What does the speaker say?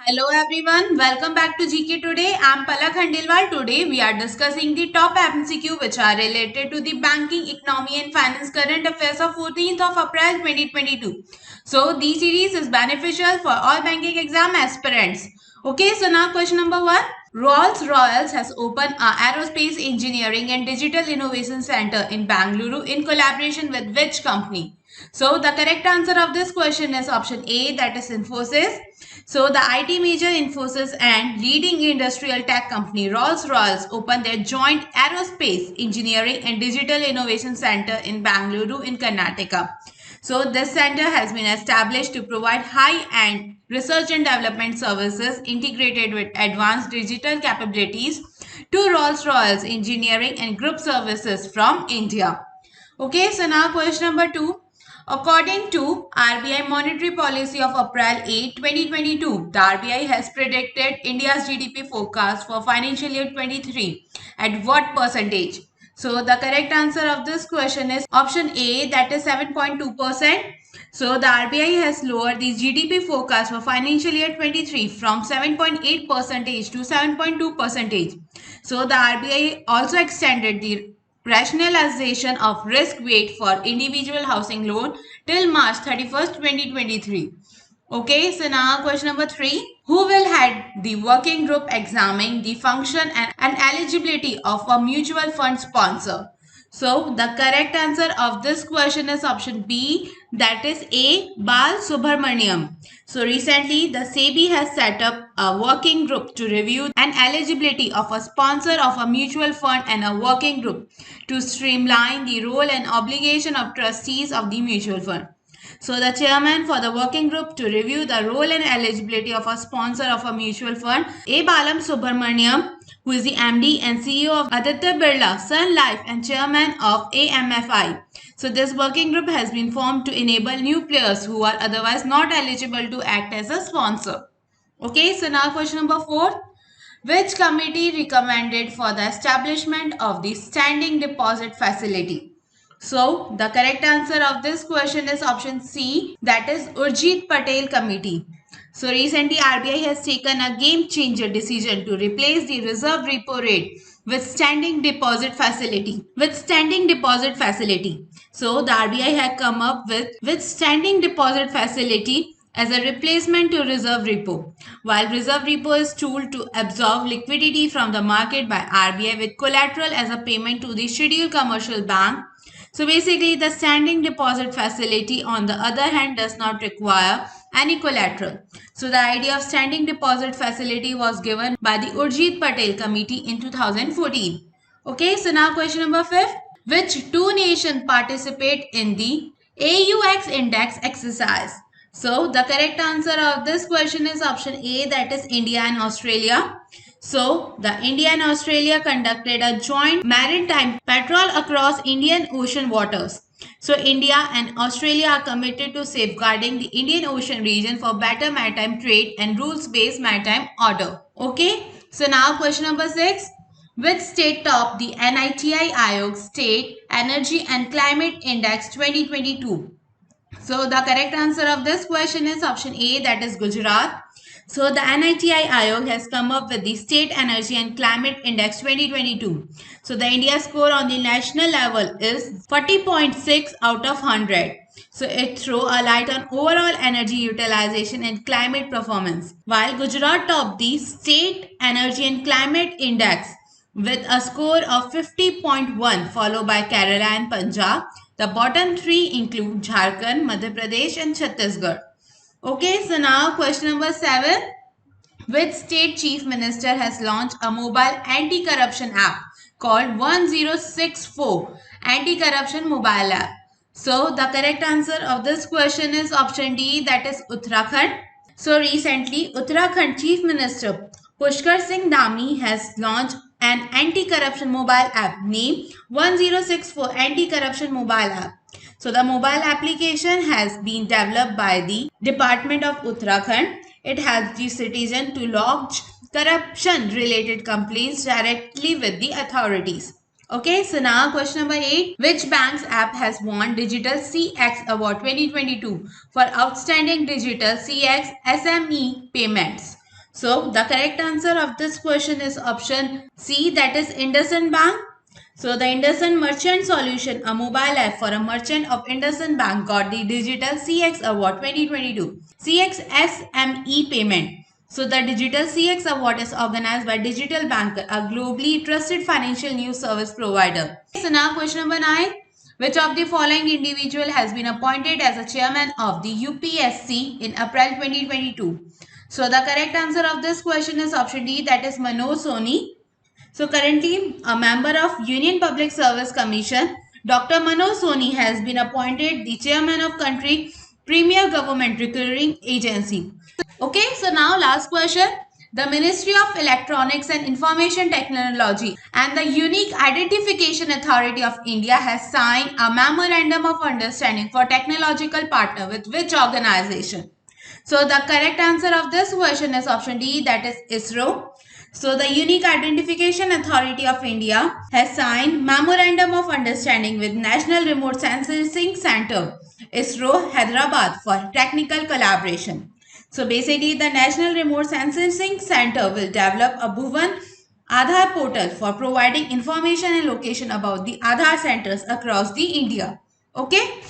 Hello everyone, welcome back to GK Today. I'm Palak Khandelwal. Today we are discussing the top MCQ which are related to the banking, economy and finance current affairs of 14th of April 2022. So this series is beneficial for all banking exam aspirants. Okay, so now question number 1. Rolls-Royce has opened a aerospace engineering and digital innovation center in Bangalore in collaboration with which company? So the correct answer of this question is option A, that is Infosys. So the IT major Infosys and leading industrial tech company Rolls-Royce opened their joint aerospace engineering and digital innovation center in Bangalore in Karnataka. So this center has been established to provide high-end research and development services integrated with advanced digital capabilities to Rolls-Royce engineering and group services from India. Okay, so now question number 2. According to RBI monetary policy of April 8, 2022, the RBI has predicted India's GDP forecast for financial year 23 at what percentage? So the correct answer of this question is option A, that is 7.2%. So the RBI has lowered the GDP forecast for financial year 23 from 7.8 percentage to 7.2 percentage. So the RBI also extended the rationalization of risk weight for individual housing loan till March 31st, 2023. Okay, so now question number 3. Who will head the working group examining the function and eligibility of a mutual fund sponsor? So the correct answer of this question is option B, that is A, Bal Subramaniam. So recently the SEBI has set up a working group to review an eligibility of a sponsor of a mutual fund and a working group to streamline the role and obligation of trustees of the mutual fund. So the chairman for the working group to review the role and eligibility of a sponsor of a mutual fund, A. Balam Subramaniam, who is the MD and CEO of Aditya Birla Sun Life and chairman of AMFI. So this working group has been formed to enable new players who are otherwise not eligible to act as a sponsor. Okay, so now question number 4. Which committee recommended for the establishment of the standing deposit facility? So the correct answer of this question is option C, that is Urjit Patel Committee. So recently RBI has taken a game changer decision to replace the reserve repo rate with standing deposit facility. So the RBI had come up with standing deposit facility as a replacement to reserve repo. While reserve repo is tool to absorb liquidity from the market by RBI with collateral as a payment to the scheduled commercial bank. So basically the standing deposit facility on the other hand does not require any collateral. So the idea of standing deposit facility was given by the Urjit Patel Committee in 2014. Okay, so now question number 5. Which two nations participate in the AUX index exercise? So the correct answer of this question is option A, that is India and Australia. So the India and Australia conducted a joint maritime patrol across Indian Ocean waters. So India and Australia are committed to safeguarding the Indian Ocean region for better maritime trade and rules-based maritime order. Okay, so now question number 6. Which state topped the NITI Aayog State Energy and Climate Index 2022? So the correct answer of this question is option A, that is Gujarat. So the NITI Aayog has come up with the State Energy and Climate Index 2022. So the India score on the national level is 40.6 out of 100. So it throws a light on overall energy utilization and climate performance. While Gujarat topped the State Energy and Climate Index with a score of 50.1, followed by Kerala and Punjab. The bottom three include Jharkhand, Madhya Pradesh and Chhattisgarh. Okay, so now question number 7. Which state chief minister has launched a mobile anti-corruption app called 1064 Anti-Corruption Mobile App? So the correct answer of this question is option D, that is Uttarakhand. So recently, Uttarakhand Chief Minister Pushkar Singh Dhami has launched an anti-corruption mobile app named 1064 Anti-Corruption Mobile App. So the mobile application has been developed by the Department of Uttarakhand. It helps the citizen to lodge corruption related complaints directly with the authorities. Okay, so now question number 8. Which bank's app has won Digital CX Award 2022 for outstanding digital CX SME payments? So the correct answer of this question is option C, that is IndusInd Bank. So the IndusInd Merchant Solution, a mobile app for a merchant of IndusInd Bank, got the Digital CX Award 2022. CX SME payment. So the Digital CX Award is organized by Digital Banker, a globally trusted financial news service provider. So now question number 9. Which of the following individual has been appointed as a chairman of the UPSC in April 2022? So the correct answer of this question is option D, that is Manoj Soni. So currently a member of Union Public Service Commission, Dr. Manoj Soni has been appointed the chairman of country premier government recurring agency. Okay, so now last question. The Ministry of Electronics and Information Technology and the Unique Identification Authority of India has signed a memorandum of understanding for technological partner with which organization? So the correct answer of this question is option D, that is ISRO. So the Unique Identification Authority of India has signed Memorandum of Understanding with National Remote Sensing Center, ISRO, Hyderabad for technical collaboration. So basically the National Remote Sensing Center will develop a Bhuvan Aadhaar portal for providing information and location about the Aadhaar centers across the India. Okay.